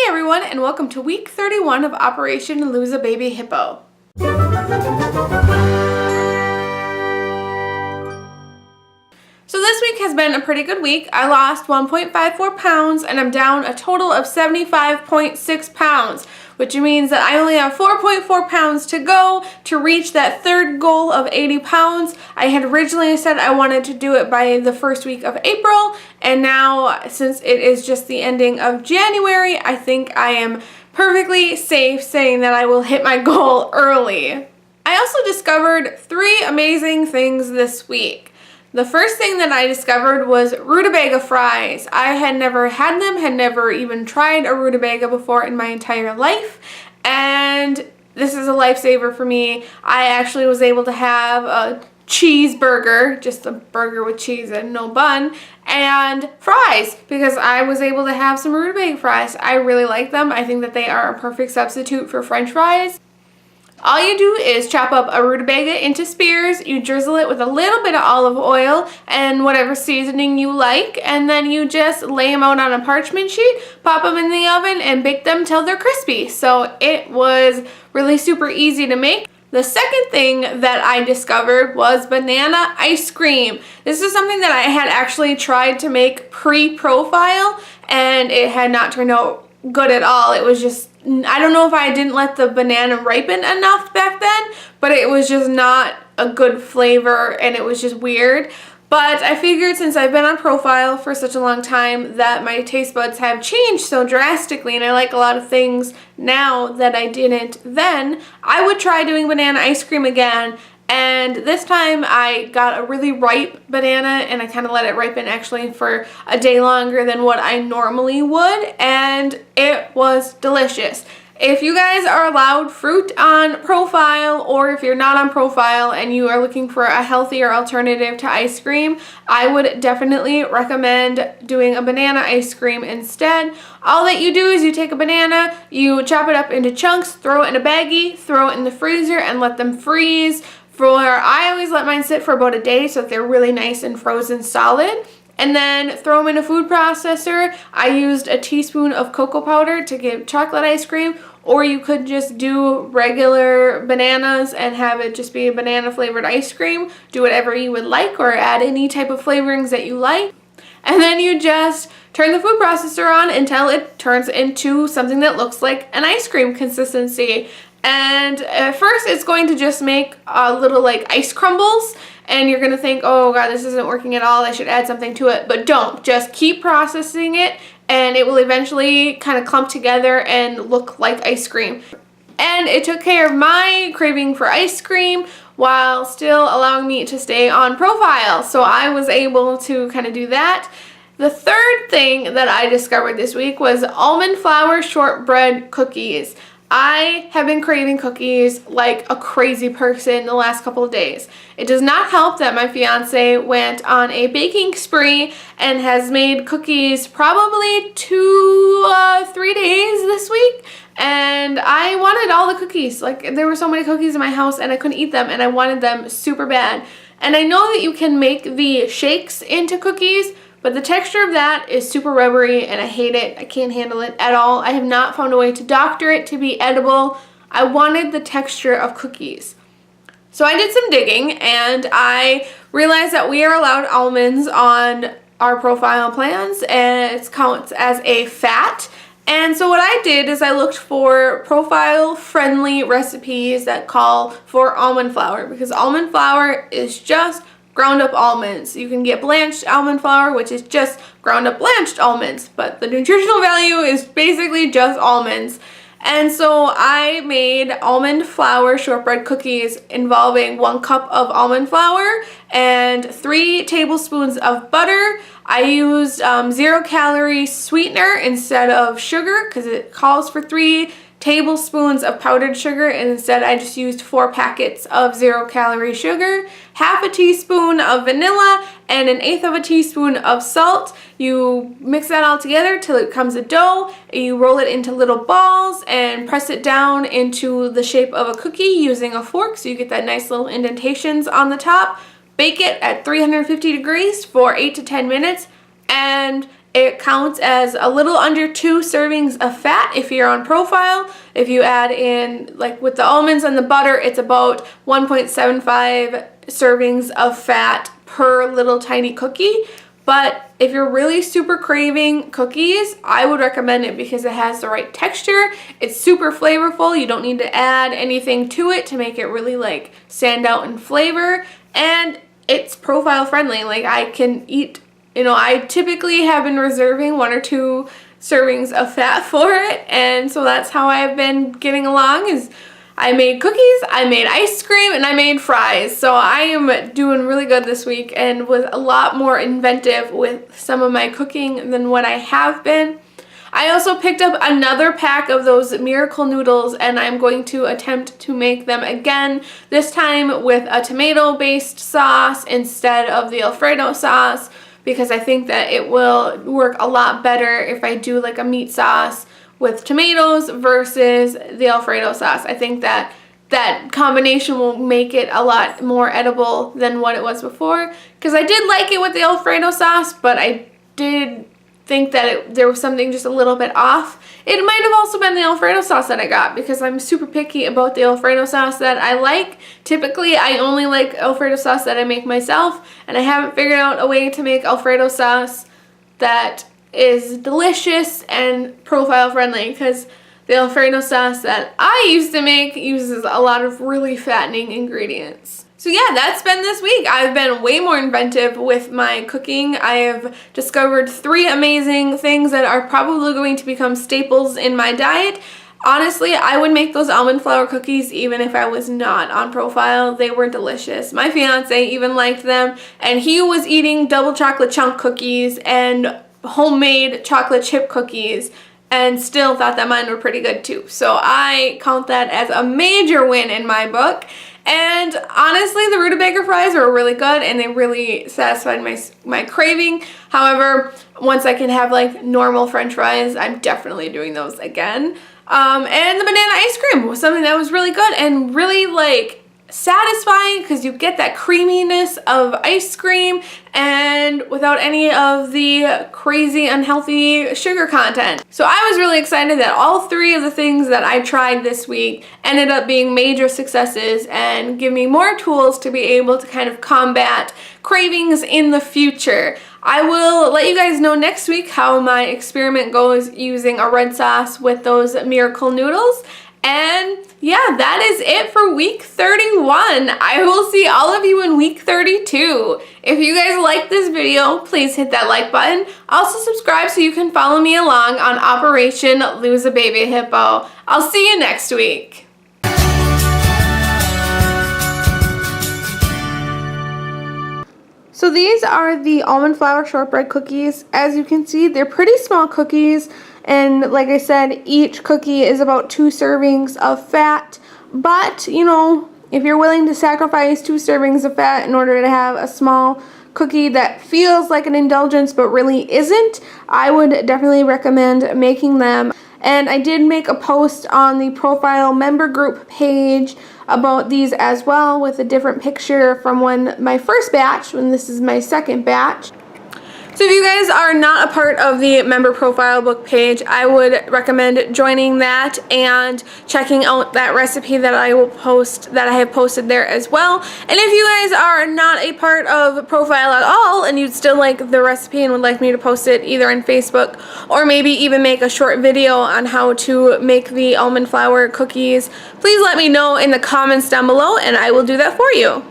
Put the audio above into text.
everyone, and welcome to week 31 of Operation Lose a Baby Hippo. So this week has been a pretty good week. I lost 1.54 pounds and I'm down a total of 75.6 pounds, which means that I only have 4.4 pounds to go to reach that third goal of 80 pounds. I had originally said I wanted to do it by the first week of April, and now since it is just the ending of January, I think I am perfectly safe saying that I will hit my goal early. I also discovered 3 amazing things this week. The first thing that I discovered was rutabaga fries. I had never had them, had never even tried a rutabaga before in my entire life, and this is a lifesaver for me. I actually was able to have a cheeseburger, just a burger with cheese and no bun, and fries, because I was able to have some rutabaga fries. I really like them. I think that they are a perfect substitute for French fries. All you do is chop up a rutabaga into spears, you drizzle it with a little bit of olive oil and whatever seasoning you like, and then you just lay them out on a parchment sheet, pop them in the oven, and bake them till they're crispy. So it was really super easy to make. The second thing that I discovered was banana ice cream. This is something that I had actually tried to make pre-profile, and it had not turned out good at all. It was just, I don't know if I didn't let the banana ripen enough back then, but it was just not a good flavor and it was just weird. But I figured since I've been on profile for such a long time that my taste buds have changed so drastically and I like a lot of things now that I didn't then, I would try doing banana ice cream again. And this time I got a really ripe banana and I kind of let it ripen actually for a day longer than what I normally would, and it was delicious. If you guys are allowed fruit on profile, or if you're not on profile and you are looking for a healthier alternative to ice cream, I would definitely recommend doing a banana ice cream instead. All that you do is you take a banana, you chop it up into chunks, throw it in a baggie, throw it in the freezer, and let them freeze. I always let mine sit for about a day so that they're really nice and frozen solid. And then throw them in a food processor. I used a teaspoon of cocoa powder to give chocolate ice cream, or you could just do regular bananas and have it just be a banana flavored ice cream. Do whatever you would like, or add any type of flavorings that you like. And then you just turn the food processor on until it turns into something that looks like an ice cream consistency. And at first it's going to just make little like ice crumbles, and you're gonna think, oh god, this isn't working at all, I should add something to it. But don't, just keep processing it and it will eventually kind of clump together and look like ice cream. And it took care of my craving for ice cream while still allowing me to stay on profile. So I was able to kind of do that. The third thing that I discovered this week was almond flour shortbread cookies. I have been craving cookies like a crazy person the last couple of days. It does not help that my fiance went on a baking spree and has made cookies probably 2-3 days this week. And I wanted all the cookies. Like, there were so many cookies in my house and I couldn't eat them, and I wanted them super bad. And I know that you can make the shakes into cookies, but the texture of that is super rubbery and I hate it. I can't handle it at all. I have not found a way to doctor it to be edible. I wanted the texture of cookies. So I did some digging and I realized that we are allowed almonds on our profile plans, and it counts as a fat. And so what I did is I looked for profile-friendly recipes that call for almond flour, because almond flour is just ground up almonds. You can get blanched almond flour, which is just ground up blanched almonds, but the nutritional value is basically just almonds. And so I made almond flour shortbread cookies involving 1 cup of almond flour and 3 tablespoons of butter. I used 0-calorie sweetener instead of sugar because it calls for 3 tablespoons of powdered sugar, and instead I just used 4 packets of 0-calorie sugar, half a teaspoon of vanilla, and 1/8 of a teaspoon of salt. You mix that all together till it becomes a dough. You roll it into little balls and press it down into the shape of a cookie using a fork so you get that nice little indentations on the top. Bake it at 350 degrees for 8 to 10 minutes, and it counts as a little under 2 servings of fat if you're on profile. If you add in, like with the almonds and the butter, it's about 1.75 servings of fat per little tiny cookie. But if you're really super craving cookies, I would recommend it because it has the right texture. It's super flavorful. You don't need to add anything to it to make it really like stand out in flavor. And it's profile friendly. Like I can eat, I typically have been reserving 1 or 2 servings of fat for it. And so that's how I've been getting along, is I made cookies, I made ice cream, and I made fries. So I am doing really good this week and was a lot more inventive with some of my cooking than what I have been. I also picked up another pack of those miracle noodles, and I'm going to attempt to make them again, this time with a tomato-based sauce instead of the Alfredo sauce, because I think that it will work a lot better if I do like a meat sauce with tomatoes versus the Alfredo sauce. I think that that combination will make it a lot more edible than what it was before, because I did like it with the Alfredo sauce, but I did think that there was something just a little bit off. It might have also been the Alfredo sauce that I got, because I'm super picky about the Alfredo sauce that I like. Typically, I only like Alfredo sauce that I make myself, and I haven't figured out a way to make Alfredo sauce that is delicious and profile friendly, because the Alfredo sauce that I used to make uses a lot of really fattening ingredients. So yeah, that's been this week. I've been way more inventive with my cooking. I have discovered 3 amazing things that are probably going to become staples in my diet. Honestly, I would make those almond flour cookies even if I was not on profile. They were delicious. My fiance even liked them, and he was eating double chocolate chunk cookies and homemade chocolate chip cookies and still thought that mine were pretty good too. So I count that as a major win in my book. And honestly, the rutabaga fries were really good and they really satisfied my craving. However, once I can have like normal French fries, I'm definitely doing those again. And the banana ice cream was something that was really good and really like satisfying, because you get that creaminess of ice cream and without any of the crazy unhealthy sugar content. So I was really excited that all 3 of the things that I tried this week ended up being major successes and give me more tools to be able to kind of combat cravings in the future. I will let you guys know next week how my experiment goes using a red sauce with those miracle noodles. And yeah, that is it for week 31. I will see all of you in week 32. If you guys like this video, please hit that like button. Also subscribe so you can follow me along on Operation Lose a Baby Hippo. I'll see you next week. So these are the almond flour shortbread cookies. As you can see, they're pretty small cookies. And like I said, each cookie is about 2 servings of fat. But, if you're willing to sacrifice 2 servings of fat in order to have a small cookie that feels like an indulgence but really isn't, I would definitely recommend making them. And I did make a post on the profile member group page about these as well, with a different picture from my first batch, when this is my second batch. So if you guys are not a part of the member profile book page, I would recommend joining that and checking out that recipe that I have posted there as well. And if you guys are not a part of profile at all and you'd still like the recipe and would like me to post it either on Facebook or maybe even make a short video on how to make the almond flour cookies, please let me know in the comments down below and I will do that for you.